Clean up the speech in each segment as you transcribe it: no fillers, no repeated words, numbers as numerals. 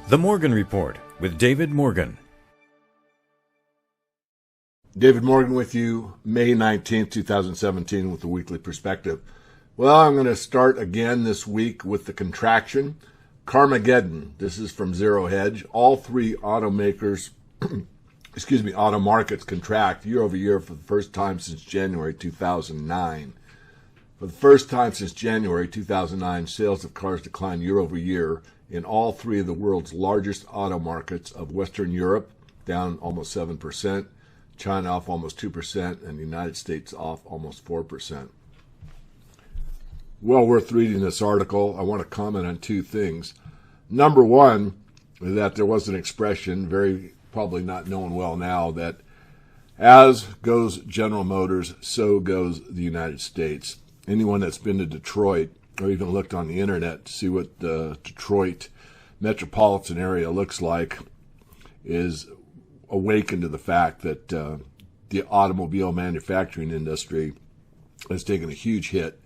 The Morgan Report with David Morgan. David Morgan with you, May 19th, 2017, with the Weekly Perspective. Well, I'm going to start again this week with the contraction. Carmageddon. This is from Zero Hedge. All three automakers, auto markets contract year over year for the first time since January 2009. For the first time since January 2009, sales of cars declined year over year in all three of the world's largest auto markets of Western Europe, down almost 7%, China off almost 2%, and the United States off almost 4%. Well worth reading this article. I want to comment on two things. Number one, that there was an expression, very probably not known well now, that as goes General Motors, so goes the United States. Anyone that's been to Detroit or even looked on the internet to see what the Detroit metropolitan area looks like is awakened to the fact that the automobile manufacturing industry has taken a huge hit.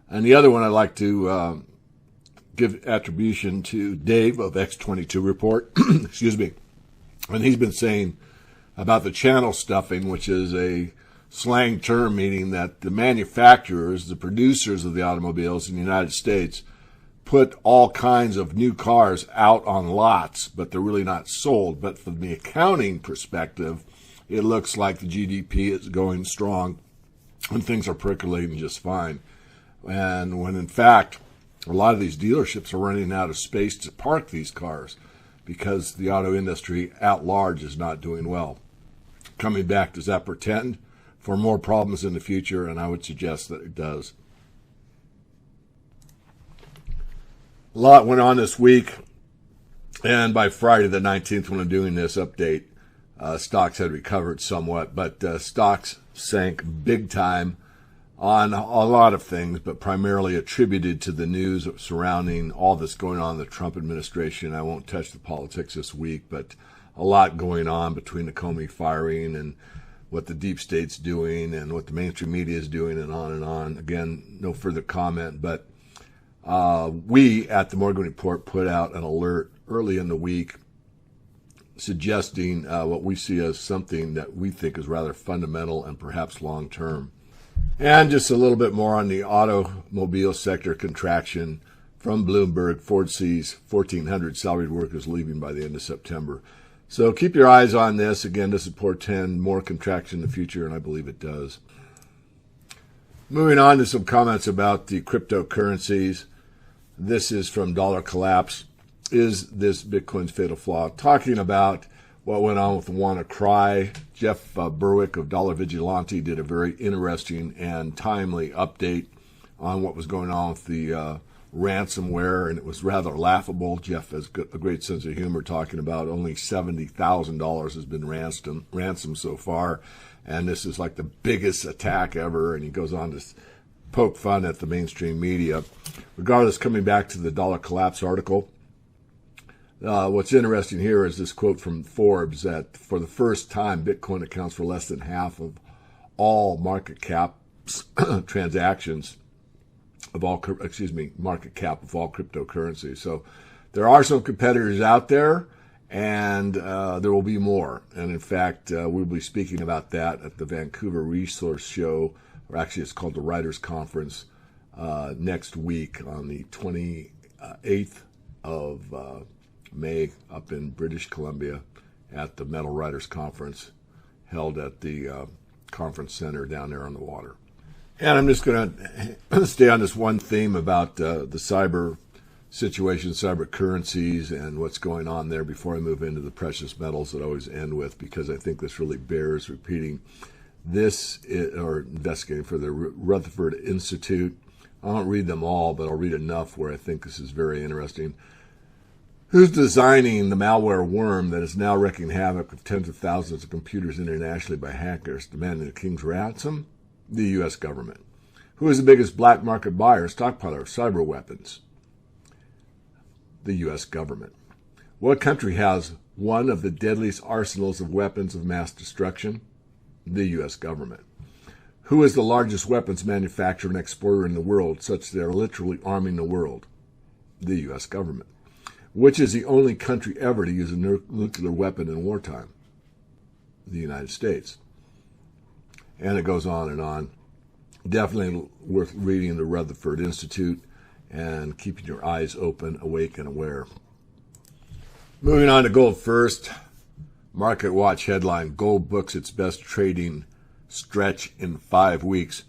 And the other one I'd like to give attribution to Dave of X22 Report, excuse me, and he's been saying about the channel stuffing, which is a slang term meaning that the manufacturers, the producers of the automobiles in the United States, put all kinds of new cars out on lots, but they're really not sold. But from the accounting perspective, it looks like the GDP is going strong and things are percolating just fine. And when in fact, a lot of these dealerships are running out of space to park these cars because the auto industry at large is not doing well. Coming back, does that portend for more problems in the future? And I would suggest that it does. A lot went on this week, and by Friday the 19th, when I'm doing this update, stocks had recovered somewhat, but stocks sank big time on a lot of things, but primarily attributed to the news surrounding all this going on in the Trump administration. I won't touch the politics this week, but a lot going on between the Comey firing and what the deep state's doing and what the mainstream media is doing and on and on. Again, no further comment, but we at the Morgan Report put out an alert early in the week suggesting what we see as something that we think is rather fundamental and perhaps long-term. And just a little bit more on the automobile sector contraction from Bloomberg. Ford sees 1,400 salaried workers leaving by the end of September. So keep your eyes on this. Again, does it portend more contraction in the future? And I believe it does. Moving on to some comments about the cryptocurrencies. This is from Dollar Collapse. Is this Bitcoin's fatal flaw? Talking about what went on with WannaCry. Jeff Berwick of Dollar Vigilante did a very interesting and timely update on what was going on with the ransomware, and it was rather laughable. Jeff has a great sense of humor talking about only $70,000 has been ransomed so far, and this is like the biggest attack ever, and he goes on to poke fun at the mainstream media. Regardless, coming back to the Dollar Collapse article, what's interesting here is this quote from Forbes that for the first time, Bitcoin accounts for less than half of all market cap transactions of all, market cap of all cryptocurrencies. So there are some competitors out there, and there will be more. And in fact, we'll be speaking about that at the Vancouver Resource Show, or actually it's called the Writers' Conference, next week on the 28th of May up in British Columbia at the Metal Writers Conference held at the conference center down there on the water. And I'm just going to stay on this one theme about the cyber situation, cyber currencies, and what's going on there before I move into the precious metals that I always end with, because I think this really bears repeating. This or investigating for the Rutherford Institute. I won't read them all, but I'll read enough where I think this is very interesting. Who's designing the malware worm that is now wreaking havoc with tens of thousands of computers internationally by hackers demanding a king's ransom? The U.S. government. Who is the biggest black market buyer, stockpiler of cyber weapons? The U.S. government. What country has one of the deadliest arsenals of weapons of mass destruction? The U.S. government. Who is the largest weapons manufacturer and exporter in the world, such that they are literally arming the world? The U.S. government. Which is the only country ever to use a nuclear weapon in wartime? The United States. And it goes on and on. Definitely worth reading the Rutherford Institute and keeping your eyes open, awake, and aware. Moving on to gold first. Market Watch headline, gold books its best trading stretch in 5 weeks.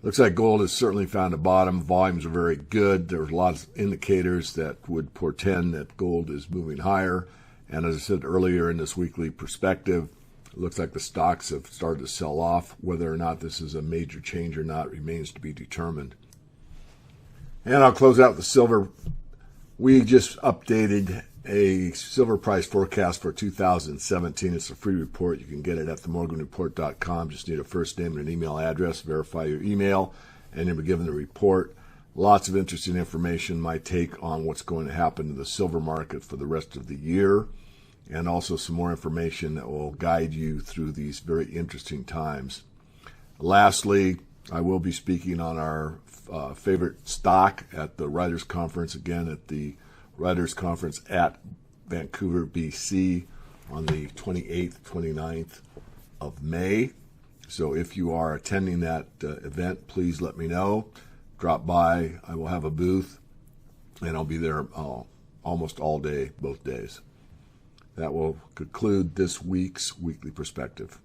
Looks like gold has certainly found a bottom. Volumes are very good. There's lots of indicators that would portend that gold is moving higher. And as I said earlier in this weekly perspective, it looks like the stocks have started to sell off. Whether or not this is a major change or not remains to be determined. And I'll close out with silver. We just updated a silver price forecast for 2017. It's a free report. You can get it at themorganreport.com. Just need a first name and an email address. Verify your email, and you'll be given the report. Lots of interesting information, my take on what's going to happen to the silver market for the rest of the year, and also some more information that will guide you through these very interesting times. Lastly, I will be speaking on our favorite stock at the Writers' Conference, again at the Writers' Conference at Vancouver, BC on the 28th, 29th of May. So if you are attending that event, please let me know. Drop by. I will have a booth, and I'll be there almost all day, both days. That will conclude this week's Weekly Perspective.